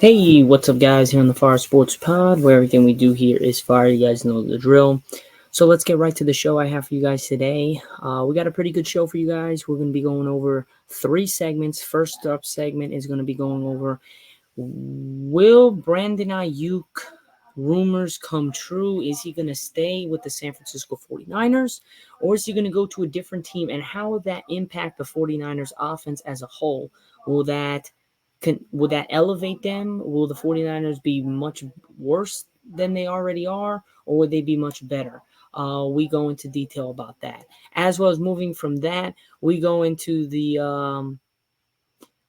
Hey, what's up, guys? Here on the Fire Sports Pod, where everything we do here is fire. You guys know the drill. So let's get right to the show I have for you guys today. We got a pretty good show for you guys. We're going to be going over three segments. First up segment is going to be going over, will Brandon Aiyuk rumors come true? Is he going to stay with the San Francisco 49ers, or is he going to go to a different team? And how will that impact the 49ers offense as a whole? Will that elevate them? Will the 49ers be much worse than they already are, or would they be much better? We go into detail about that. As well as moving from that, we go into the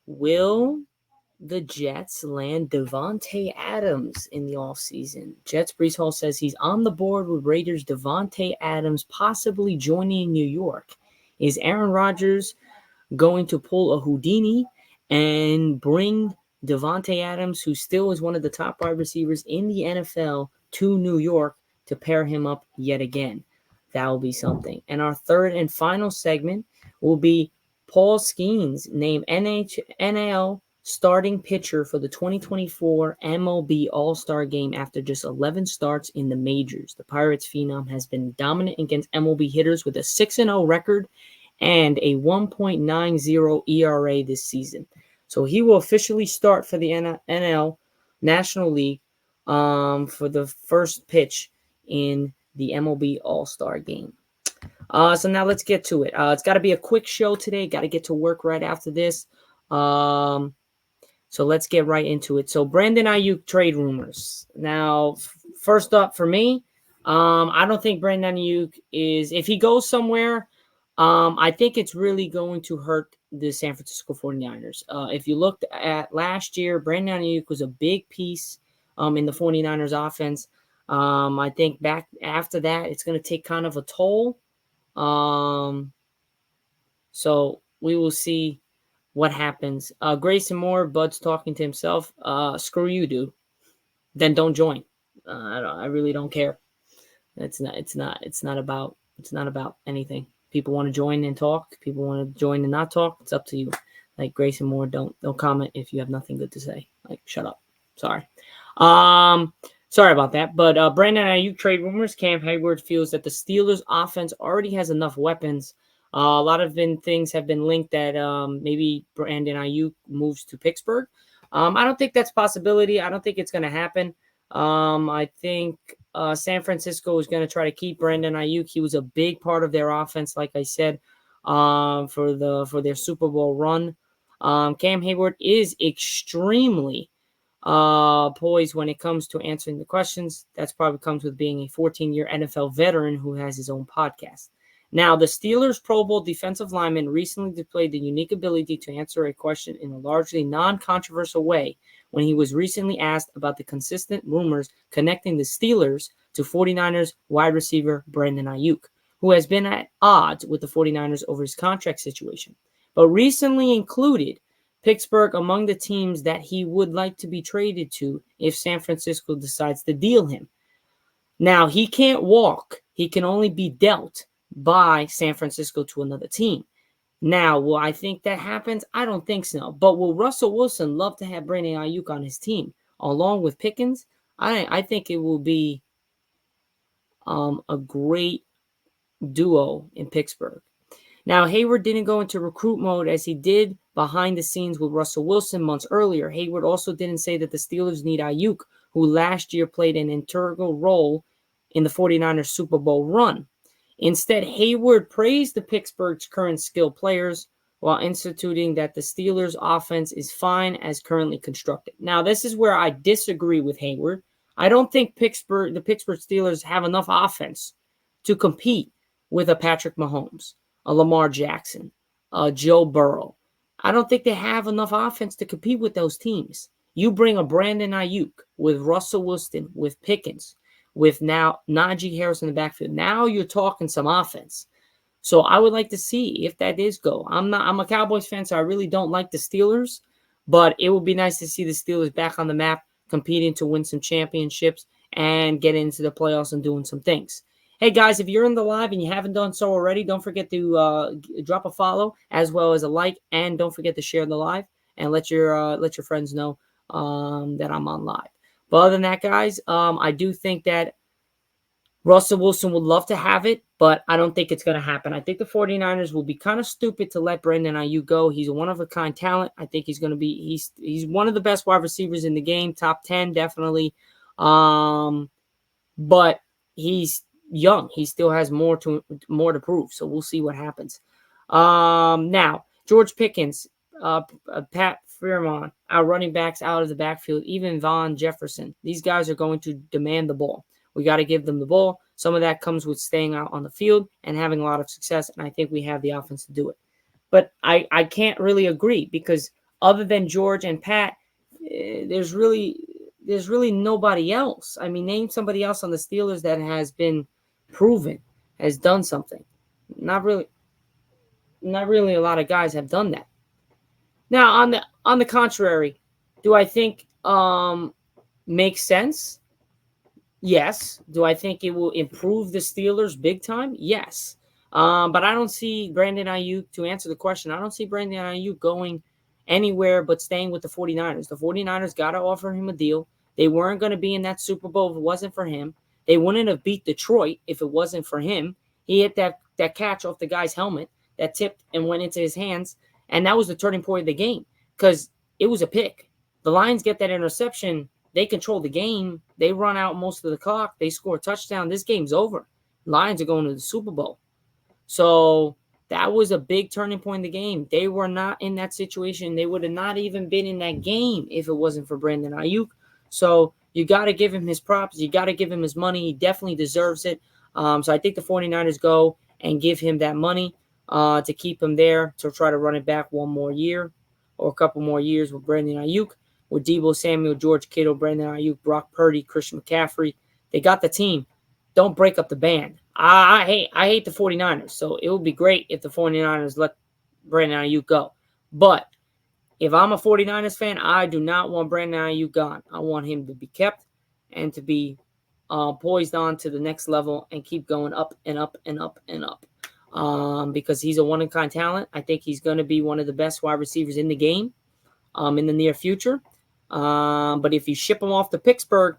will the Jets land Davante Adams in the offseason. Jets Breece Hall says he's on the board with Raiders Davante Adams possibly joining New York. Is Aaron Rodgers going to pull a Houdini and bring Davante Adams, who still is one of the top wide receivers in the NFL, to New York to pair him up yet again? That will be something. And our third and final segment will be Paul Skenes named NL starting pitcher for the 2024 MLB All-Star game after just 11 starts in the majors. The Pirates phenom has been dominant against MLB hitters with a 6-0 record and a 1.90 ERA this season. So he will officially start for the NL National League for the first pitch in the MLB All-Star game. So now let's get to it. It's got to be a quick show today. Got to get to work right after this. So let's get right into it. So Brandon Aiyuk trade rumors. Now, first up for me, I don't think Brandon Aiyuk is, if he goes somewhere, I think it's really going to hurt the San Francisco 49ers. If you looked at last year, Brandon Aiyuk was a big piece in the 49ers offense. I think back after that, it's going to take kind of a toll. So we will see what happens. Grayson Moore, Bud's talking to himself. Screw you, dude. Then don't join. I really don't care. It's not about anything. People want to join and talk. People want to join and not talk. It's up to you. Like Grayson Moore, don't comment if you have nothing good to say. Like, shut up. Sorry. Sorry about that. But Brandon Aiyuk trade rumors. Cam Hayward feels that the Steelers' offense already has enough weapons. A lot of things have been linked that maybe Brandon Aiyuk moves to Pittsburgh. I don't think that's a possibility. I don't think it's going to happen. I think San Francisco is going to try to keep Brandon Aiyuk. He was a big part of their offense, like I said, for their Super Bowl run. Cam Hayward is extremely poised when it comes to answering the questions. That's probably comes with being a 14-year NFL veteran who has his own podcast. Now, the Steelers' Pro Bowl defensive lineman recently displayed the unique ability to answer a question in a largely non-controversial way when he was recently asked about the consistent rumors connecting the Steelers to 49ers wide receiver Brandon Aiyuk, who has been at odds with the 49ers over his contract situation, but recently included Pittsburgh among the teams that he would like to be traded to if San Francisco decides to deal him. Now, he can't walk. He can only be dealt by San Francisco to another team. Now, will I think that happens? I don't think so. But will Russell Wilson love to have Brandon Aiyuk on his team along with Pickens? I think it will be a great duo in Pittsburgh. Now, Hayward didn't go into recruit mode as he did behind the scenes with Russell Wilson months earlier. Hayward also didn't say that the Steelers need Aiyuk, who last year played an integral role in the 49ers Super Bowl run. Instead, Hayward praised the Pittsburgh's current skilled players while instituting that the Steelers' offense is fine as currently constructed. Now, this is where I disagree with Hayward. I don't think the Pittsburgh Steelers have enough offense to compete with a Patrick Mahomes, a Lamar Jackson, a Joe Burrow. I don't think they have enough offense to compete with those teams. You bring a Brandon Aiyuk with Russell Wilson, with Pickens, with now Najee Harris in the backfield. Now you're talking some offense. So I would like to see if that is go. I'm a Cowboys fan, so I really don't like the Steelers, but it would be nice to see the Steelers back on the map, competing to win some championships and get into the playoffs and doing some things. Hey, guys, if you're in the live and you haven't done so already, don't forget to drop a follow as well as a like, and don't forget to share the live and let your friends know that I'm on live. But other than that, guys, I do think that Russell Wilson would love to have it, but I don't think it's going to happen. I think the 49ers will be kind of stupid to let Brandon Aiyuk go. He's a one-of-a-kind talent. I think he's going to be he's one of the best wide receivers in the game, top 10 definitely. But he's young. He still has more to prove, so we'll see what happens. Now, George Pickens, Pat Freiermuth, our running backs out of the backfield, even Von Jefferson. These guys are going to demand the ball. We got to give them the ball. Some of that comes with staying out on the field and having a lot of success, and I think we have the offense to do it. But I can't really agree because other than George and Pat, there's really nobody else. I mean, name somebody else on the Steelers that has been proven, has done something. Not really a lot of guys have done that. Now, on the contrary, do I think makes sense? Yes. Do I think it will improve the Steelers big time? Yes. But I don't see Brandon Aiyuk, to answer the question, I don't see Brandon Aiyuk going anywhere but staying with the 49ers. The 49ers got to offer him a deal. They weren't going to be in that Super Bowl if it wasn't for him. They wouldn't have beat Detroit if it wasn't for him. He hit that catch off the guy's helmet that tipped and went into his hands, and that was the turning point of the game because it was a pick. The Lions get that interception. They control the game. They run out most of the clock. They score a touchdown. This game's over. Lions are going to the Super Bowl. So that was a big turning point in the game. They were not in that situation. They would have not even been in that game if it wasn't for Brandon Aiyuk. So you got to give him his props. You got to give him his money. He definitely deserves it. So I think the 49ers go and give him that money to keep him there, to try to run it back one more year or a couple more years with Brandon Aiyuk, with Deebo Samuel, George Kittle, Brandon Aiyuk, Brock Purdy, Christian McCaffrey. They got the team. Don't break up the band. I hate the 49ers, so it would be great if the 49ers let Brandon Aiyuk go. But if I'm a 49ers fan, I do not want Brandon Aiyuk gone. I want him to be kept and to be poised on to the next level and keep going up and up and up and up. Because he's a one-of-a-kind talent. I think he's going to be one of the best wide receivers in the game in the near future. But if you ship him off to Pittsburgh,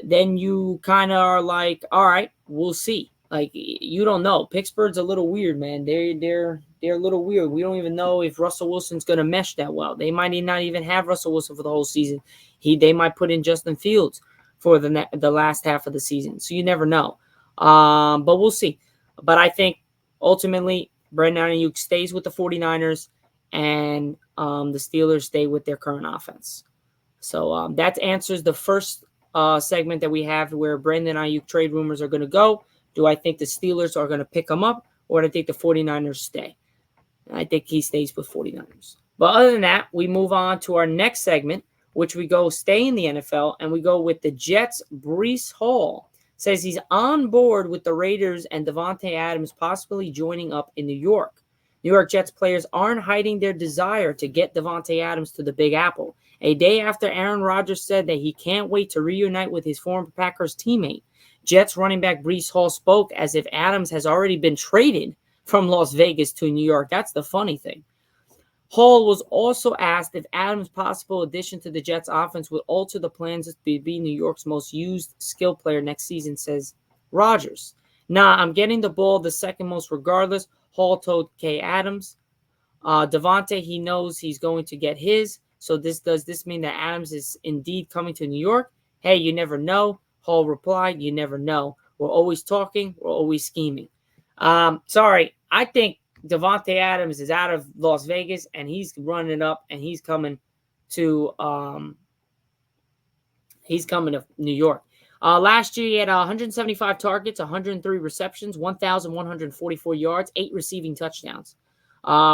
then you kind of are like, all right, we'll see. Like, you don't know. Pittsburgh's a little weird, man. They're a little weird. We don't even know if Russell Wilson's going to mesh that well. They might not even have Russell Wilson for the whole season. They might put in Justin Fields for the last half of the season. So you never know. But we'll see. But I think ultimately Brandon Aiyuk stays with the 49ers and the Steelers stay with their current offense. So that answers the first segment that we have where Brandon Aiyuk trade rumors are going to go. Do I think the Steelers are going to pick him up, or do I think the 49ers stay? I think he stays with 49ers. But other than that, we move on to our next segment, which we go stay in the NFL, and we go with the Jets. Breece Hall says he's on board with the Raiders and Davante Adams possibly joining up in New York. New York Jets players aren't hiding their desire to get Davante Adams to the Big Apple. A day after Aaron Rodgers said that he can't wait to reunite with his former Packers teammate, Jets running back Breece Hall spoke as if Adams has already been traded from Las Vegas to New York. That's the funny thing. Hall was also asked if Adams' possible addition to the Jets offense would alter the plans to be New York's most used skill player next season, says Rodgers. Nah, I'm getting the ball the second most regardless, Hall told Kay Adams. Davante, he knows he's going to get his. So does this mean that Adams is indeed coming to New York? Hey, you never know. Hall replied, you never know. We're always talking. We're always scheming. Sorry, I think Davante Adams is out of Las Vegas and he's running it up and he's coming to New York. Last year, he had 175 targets, 103 receptions, 1,144 yards, 8 receiving touchdowns,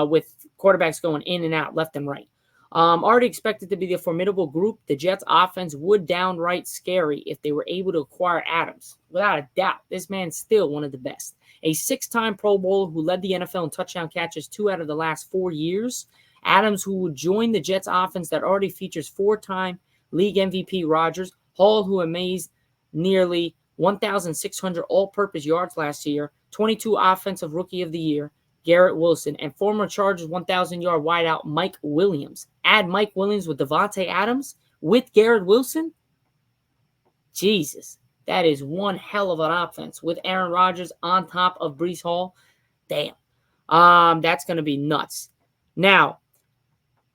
with quarterbacks going in and out, left and right. Already expected to be the formidable group, the Jets' offense would downright scary if they were able to acquire Adams. Without a doubt, this man's still one of the best. A 6-time Pro Bowler who led the NFL in touchdown catches 2 out of the last 4 years. Adams, who would join the Jets' offense that already features 4-time league MVP Rodgers. Hall, who amazed nearly 1,600 all-purpose yards last year, 22 Offensive Rookie of the Year, Garrett Wilson, and former Chargers 1,000-yard wideout Mike Williams. Add Mike Williams with Davante Adams with Garrett Wilson? Jesus, that is one hell of an offense with Aaron Rodgers on top of Breece Hall. Damn. That's going to be nuts. Now,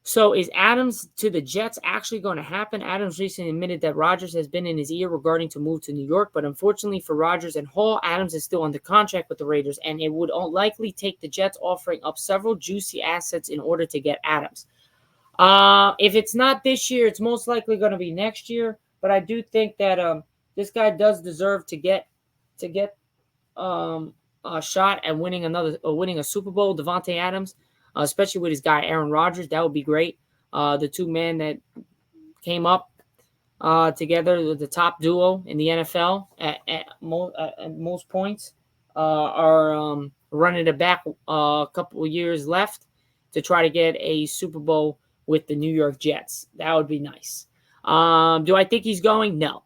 so is Adams to the Jets actually going to happen? Adams recently admitted that Rodgers has been in his ear regarding to move to New York, but unfortunately for Rodgers and Hall, Adams is still under contract with the Raiders, and it would likely take the Jets offering up several juicy assets in order to get Adams. If it's not this year, it's most likely going to be next year, but I do think that this guy does deserve to get a shot at winning a Super Bowl. Davante Adams, especially with his guy Aaron Rodgers, that would be great. The two men that came up together, the top duo in the NFL at most points, are running it back a couple of years left to try to get a Super Bowl with the New York Jets. That would be nice. Do I think he's going? No.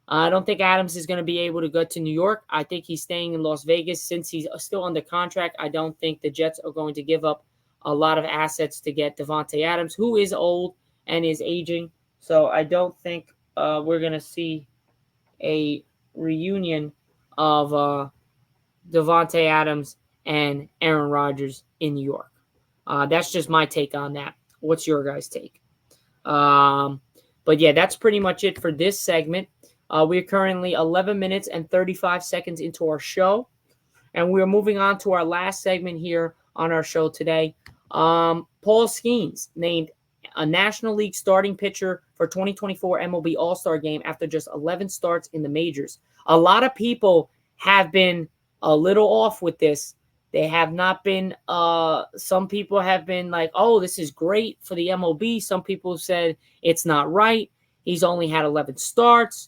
I don't think Adams is going to be able to go to New York. I think he's staying in Las Vegas since he's still under contract. I don't think the Jets are going to give up a lot of assets to get Davante Adams, who is old and is aging. So I don't think we're going to see a reunion of Davante Adams and Aaron Rodgers in New York. That's just my take on that. What's your guys' take? But yeah, that's pretty much it for this segment. We're currently 11 minutes and 35 seconds into our show, and we're moving on to our last segment here on our show today. Paul Skenes named a National League starting pitcher for 2024 MLB All-Star game after just 11 starts in the majors. A lot of people have been a little off with this. They have not been, some people have been like, oh, this is great for the MLB. Some people said it's not right. He's only had 11 starts.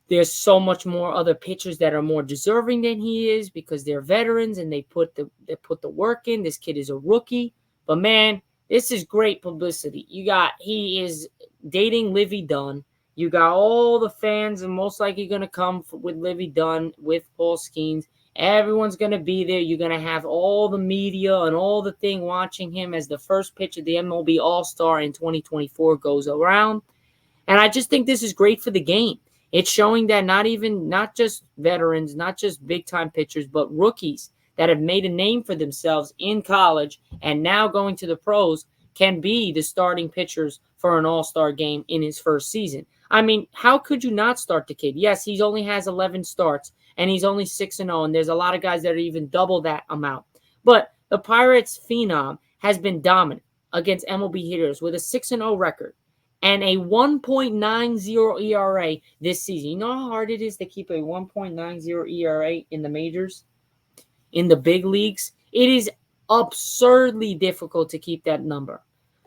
There's so much more other pitchers that are more deserving than he is because they're veterans and they put the work in. This kid is a rookie. But man, this is great publicity. He is dating Livy Dunn. You got all the fans and most likely going to come with Livy Dunn, with Paul Skenes. Everyone's going to be there. You're going to have all the media and all the thing watching him as the first pitch of the MLB All-Star in 2024 goes around. And I just think this is great for the game. It's showing that not just veterans, not just big-time pitchers, but rookies that have made a name for themselves in college and now going to the pros can be the starting pitchers for an all-star game in his first season. I mean, how could you not start the kid? Yes, he only has 11 starts, and he's only 6-0, and there's a lot of guys that are even double that amount. But the Pirates' phenom has been dominant against MLB hitters with a 6-0 record and a 1.90 ERA this season. You know how hard it is to keep a 1.90 ERA in the majors? In the big leagues? It is absurdly difficult to keep that number.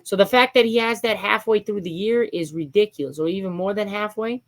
So the fact that he has that halfway through the year is ridiculous, or even more than halfway.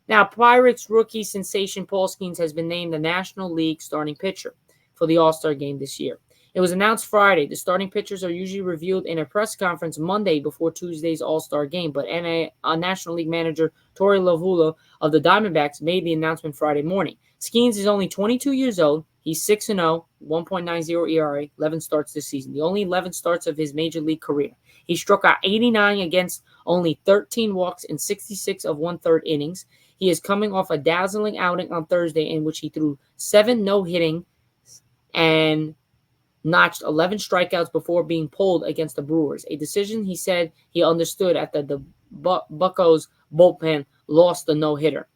Now, Pirates rookie sensation Paul Skenes has been named the National League starting pitcher for the All-Star game this year. It was announced Friday. The starting pitchers are usually revealed in a press conference Monday before Tuesday's All-Star game, but a National League manager, Torey Lovullo of the Diamondbacks, made the announcement Friday morning. Skenes is only 22 years old. He's 6-0, 1.90 ERA, 11 starts this season. The only 11 starts of his major league career. He struck out 89 against only 13 walks in 66 of one-third innings. He is coming off a dazzling outing on Thursday in which he threw 7 no-hitting and notched 11 strikeouts before being pulled against the Brewers, a decision he said he understood after the Buccos bullpen lost the no-hitter.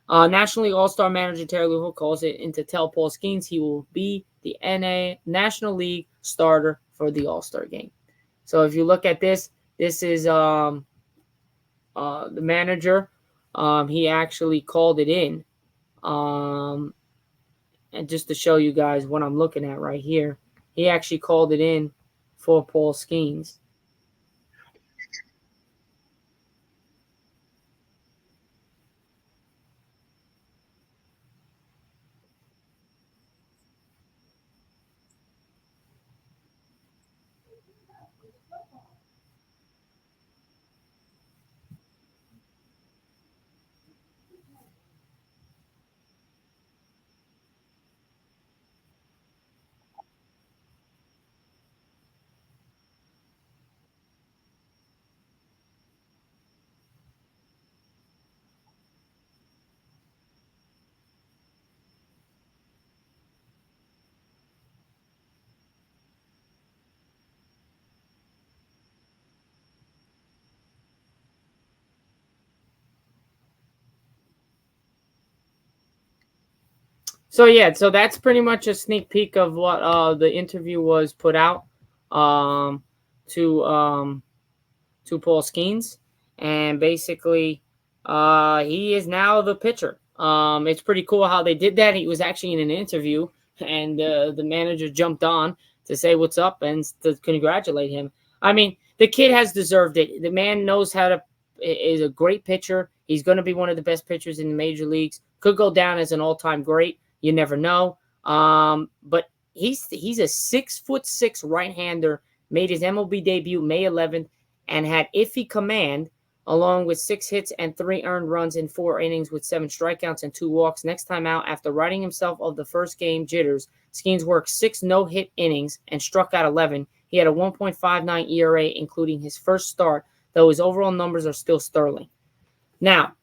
National League All-Star manager Terry Lugo calls it in to tell Paul Skenes he will be the National League starter for the All-Star game. So if you look at this is the manager. He actually called it in. And just to show you guys what I'm looking at right here, he actually called it in for Paul Skenes. So yeah, so that's pretty much a sneak peek of what the interview was put out um, to Paul Skenes, and basically, he is now the pitcher. It's pretty cool how they did that. He was actually in an interview, and the manager jumped on to say what's up and to congratulate him. I mean, the kid has deserved it. The man knows how to. Is a great pitcher. He's going to be one of the best pitchers in the major leagues. Could go down as an all-time great. You never know. But he's a 6'6" right-hander. Made his MLB debut May 11th and had iffy command, along with 6 hits and 3 earned runs in 4 innings with 7 strikeouts and 2 walks. Next time out, after righting himself of the first game jitters, Skenes worked 6 no-hit innings and struck out 11. He had a 1.59 ERA, including his first start, though his overall numbers are still sterling. Now,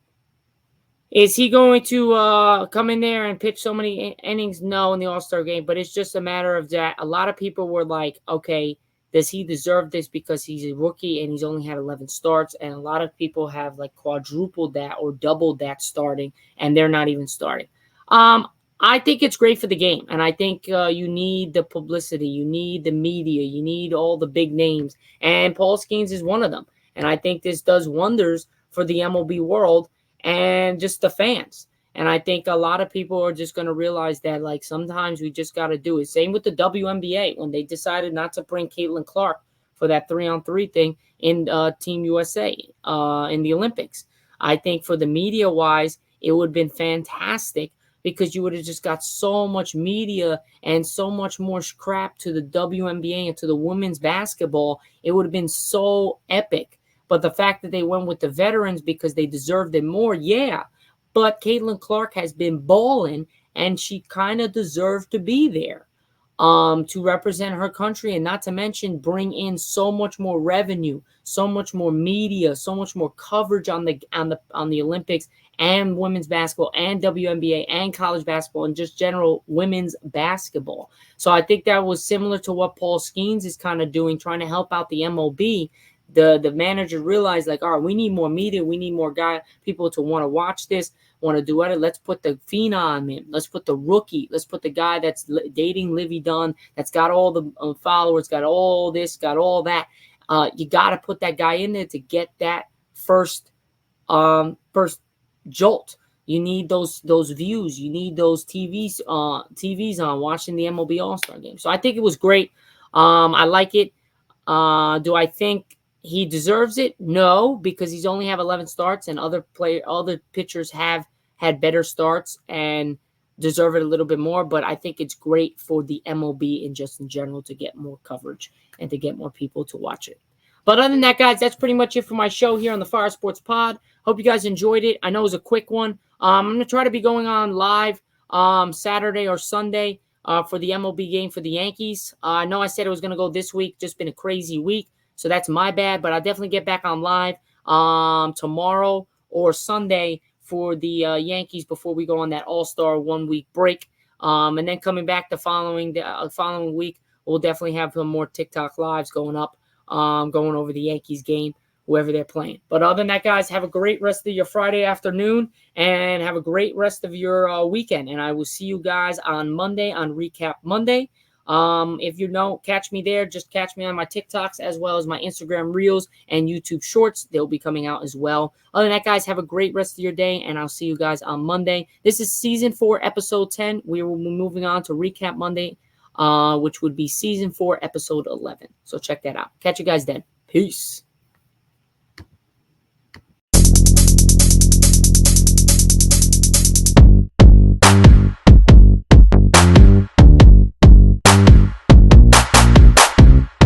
is he going to come in there and pitch so many innings? No, in the All-Star game, but it's just a matter of that. A lot of people were like, okay, does he deserve this because he's a rookie and he's only had 11 starts? And a lot of people have like quadrupled that or doubled that starting, and they're not even starting. I think it's great for the game, and I think you need the publicity, you need the media, you need all the big names, and Paul Skenes is one of them. And I think this does wonders for the MLB world and just the fans. And I think a lot of people are just going to realize that, like, sometimes we just got to do it. Same with the WNBA when they decided not to bring Caitlin Clark for that 3-on-3 thing in Team USA in the Olympics. I think for the media-wise, it would have been fantastic because you would have just got so much media and so much more crap to the WNBA and to the women's basketball. It would have been so epic. But the fact that they went with the veterans because they deserved it more, yeah. But Caitlin Clark has been balling, and she kind of deserved to be there to represent her country, and not to mention bring in so much more revenue, so much more media, so much more coverage on the Olympics and women's basketball and WNBA and college basketball and just general women's basketball. So I think that was similar to what Paul Skenes is kind of doing, trying to help out the MLB. The manager realized, like, all right, we need more media, we need more people to want to watch this, want to do it. Let's put the phenom in. Let's put the rookie. Let's put the guy that's dating Livy Dunn, that's got all the followers, got all this, got all that. You got to put that guy in there to get that first jolt. You need those views. You need those TVs on watching the MLB All-Star game. So I think it was great. I like it. Do I think he deserves it? No, because he's only have 11 starts, and other pitchers have had better starts and deserve it a little bit more. But I think it's great for the MLB and just in general to get more coverage and to get more people to watch it. But other than that, guys, that's pretty much it for my show here on the Fire Sports Pod. Hope you guys enjoyed it. I know it was a quick one. I'm going to try to be going on live Saturday or Sunday for the MLB game for the Yankees. I know I said it was going to go this week. Just been a crazy week. So that's my bad. But I'll definitely get back on live tomorrow or Sunday for the Yankees before we go on that All-Star 1-week break. And then coming back the following week, we'll definitely have some more TikTok lives going up, going over the Yankees game, whoever they're playing. But other than that, guys, have a great rest of your Friday afternoon and have a great rest of your weekend. And I will see you guys on Monday on Recap Monday. If you don't catch me there, just catch me on my TikToks as well as my Instagram Reels and YouTube Shorts. They'll be coming out as well. Other than that, guys, have a great rest of your day, and I'll see you guys on Monday. This is Season 4, Episode 10. We will be moving on to Recap Monday, which would be Season 4, Episode 11. So check that out. Catch you guys then. Peace.